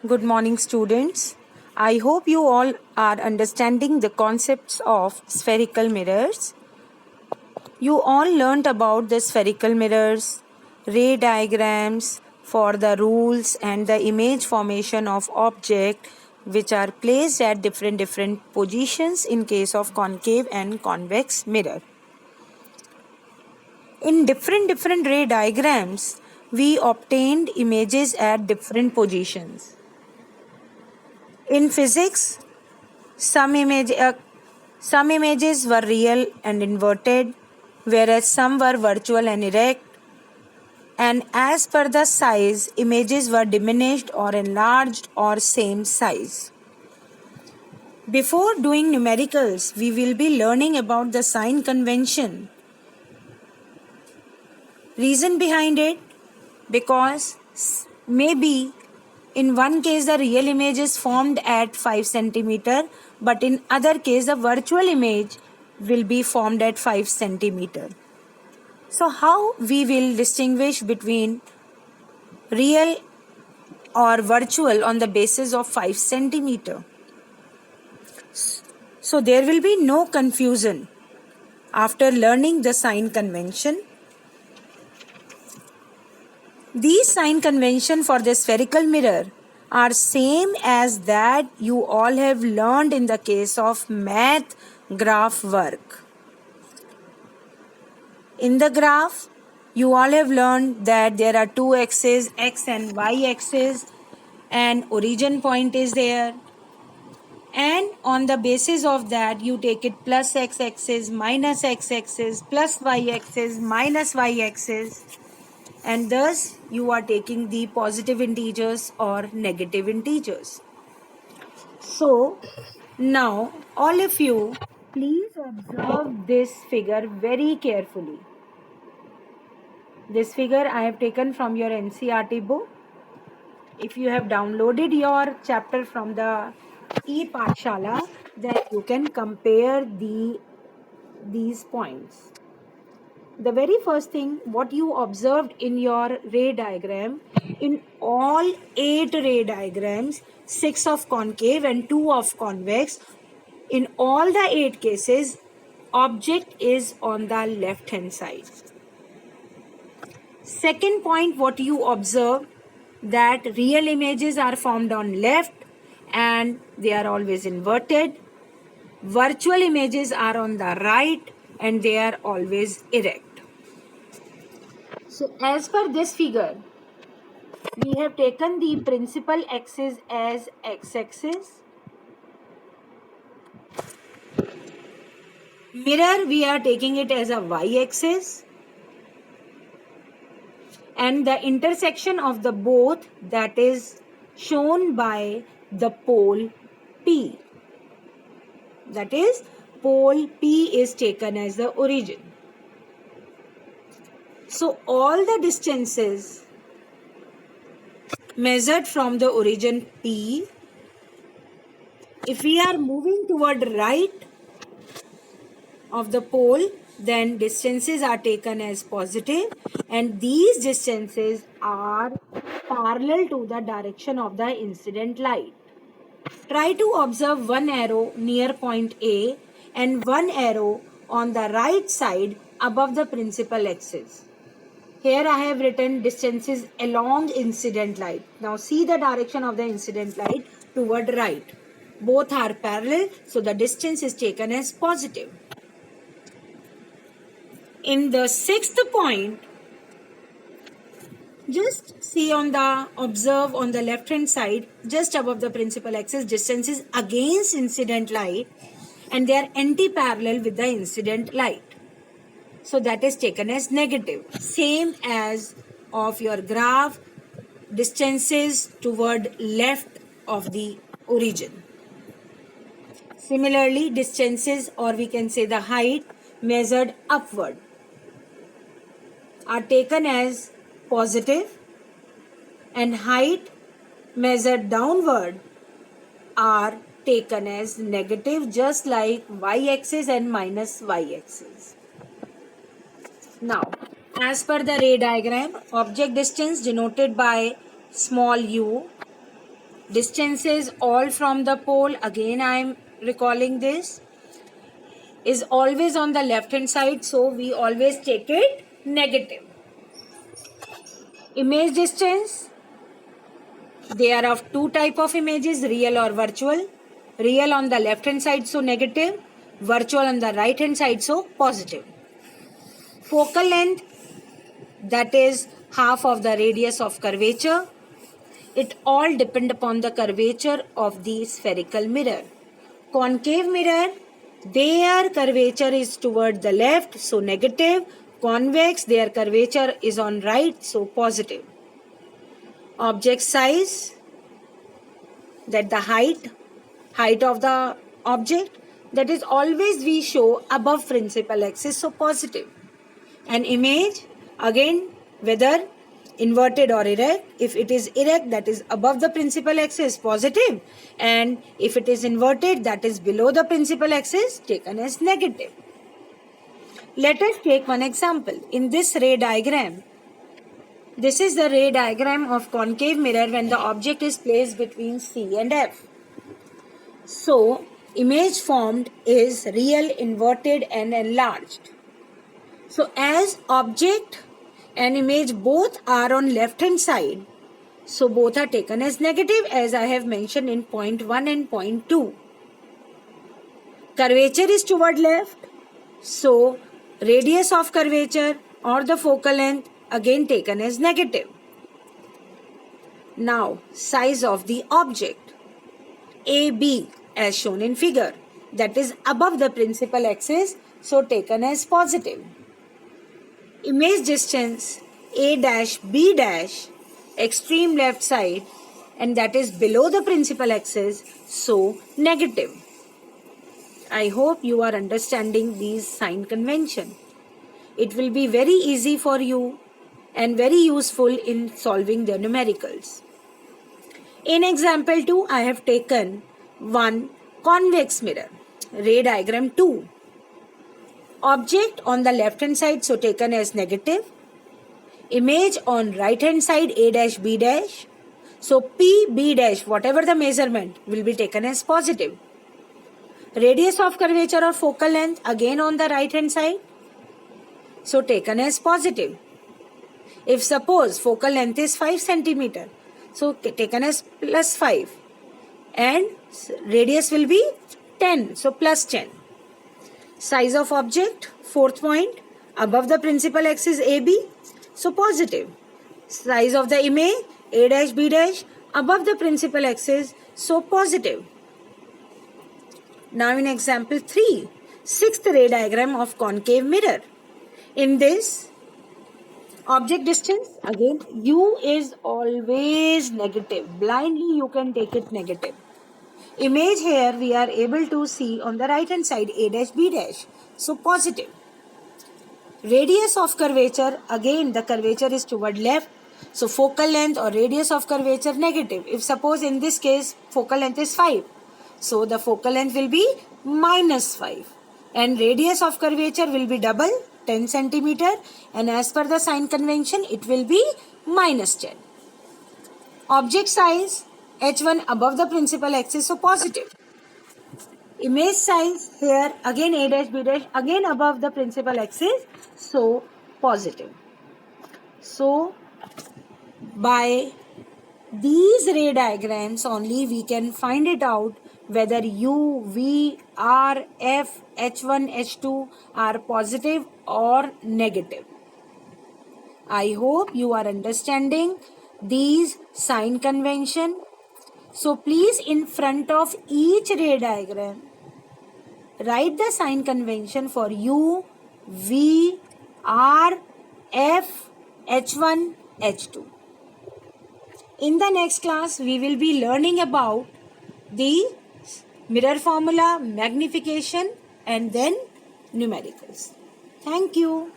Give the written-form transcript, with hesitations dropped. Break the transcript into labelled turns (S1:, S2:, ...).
S1: Good morning, students. I hope you all are understanding the concepts of spherical mirrors. You all learnt about the spherical mirrors, ray diagrams for the rules and the image formation of object which are placed at different positions in case of concave and convex mirror. In different ray diagrams, we obtained images at different positions. In physics, some images were real and inverted, whereas some were virtual and erect. And as per the size, images were diminished or enlarged or same size. Before doing numericals, we will be learning about the sign convention. Reason behind it, because maybe in one case the real image is formed at 5 centimeter, but in other case the virtual image will be formed at 5 centimeter. So how we will distinguish between real or virtual on the basis of 5 centimeter? So there will be no confusion after learning the sign convention. These sign convention for the spherical mirror are same as that you all have learned in the case of math graph work. In the graph, you all have learned that there are two axes, x and y axis, and origin point is there. And on the basis of that, you take it plus x axis, minus x axis, plus y axis, minus y axis, and thus you are taking the positive integers or negative integers. So now all of you, please observe this figure very carefully. This figure I have taken from your NCERT book. If you have downloaded your chapter from the e-Pathshala, then you can compare these points. The very first thing what you observed in your ray diagram, in all 8 ray diagrams, 6 of concave and 2 of convex, in all the 8 cases, object is on the left hand side. Second point what you observe, that real images are formed on left and they are always inverted. Virtual images are on the right and they are always erect. So as per this figure, we have taken the principal axis as x-axis. Mirror, we are taking it as a y-axis. And the intersection of the both, that is shown by the pole P. That is, pole P is taken as the origin. So all the distances measured from the origin P, if we are moving toward right of the pole, then distances are taken as positive, and these distances are parallel to the direction of the incident light. Try to observe one arrow near point A and one arrow on the right side above the principal axis. Here I have written distances along incident light. Now see the direction of the incident light toward right. Both are parallel, so the distance is taken as positive. In the sixth point, just see observe on the left hand side, just above the principal axis, distance is against incident light and they are anti-parallel with the incident light. So that is taken as negative. Same as of your graph, distances toward left of the origin. Similarly, distances, or we can say the height measured upward, are taken as positive, and height measured downward are taken as negative, just like y-axis and minus y-axis. Now, as per the ray diagram, object distance denoted by small u, distances all from the pole, again I am recalling this, is always on the left hand side, so we always take it negative. Image distance, they are of two type of images, real or virtual. Real on the left hand side, so negative. Virtual on the right hand side, so positive. Focal length, that is half of the radius of curvature. It all depend upon the curvature of the spherical mirror. Concave mirror, their curvature is toward the left, so negative. Convex, their curvature is on right, so positive. Object size, that the height of the object, that is always we show above principal axis, so positive. An image, again whether inverted or erect, if it is erect, that is above the principal axis, positive, and if it is inverted, that is below the principal axis, taken as negative. Let us take one example. In this ray diagram, this is the ray diagram of concave mirror when the object is placed between C and F. So, image formed is real, inverted and enlarged. So, as object and image both are on left hand side, so both are taken as negative, as I have mentioned in point 1 and point 2. Curvature is toward left, so radius of curvature or the focal length again taken as negative. Now, size of the object, AB as shown in figure, that is above the principal axis, so taken as positive. Image distance A dash B dash, extreme left side, and that is below the principal axis, so negative. I hope you are understanding these sign convention. It will be very easy for you and very useful in solving the numericals. In example 2, I have taken one convex mirror, ray diagram 2. Object on the left hand side, so taken as negative. Image on right hand side, A dash B dash. So P B dash, whatever the measurement, will be taken as positive. Radius of curvature or focal length, again on the right hand side, so taken as positive. If suppose focal length is 5 centimeter, so taken as plus 5, and radius will be 10, so plus 10. Size of object, fourth point, above the principal axis AB, so positive. Size of the image, A dash B dash, above the principal axis, so positive. Now in example 3, sixth ray diagram of concave mirror. In this, object distance, again U is always negative. Blindly you can take it negative. Image here we are able to see on the right hand side, A dash B dash, so positive. Radius of curvature, again the curvature is toward left, so focal length or radius of curvature negative. If suppose in this case focal length is 5, so the focal length will be minus 5, and radius of curvature will be double, 10 centimeter, and as per the sign convention it will be minus 10. Object size, H1 above the principal axis, so positive. Image size here, again A dash B dash, again above the principal axis, so positive. So by these ray diagrams only we can find it out whether U, V, R, F, H1, H2 are positive or negative. I hope you are understanding these sign convention. So please, in front of each ray diagram, write the sign convention for U, V, R, F, H1, H2. In the next class, we will be learning about the mirror formula, magnification, and then numericals. Thank you.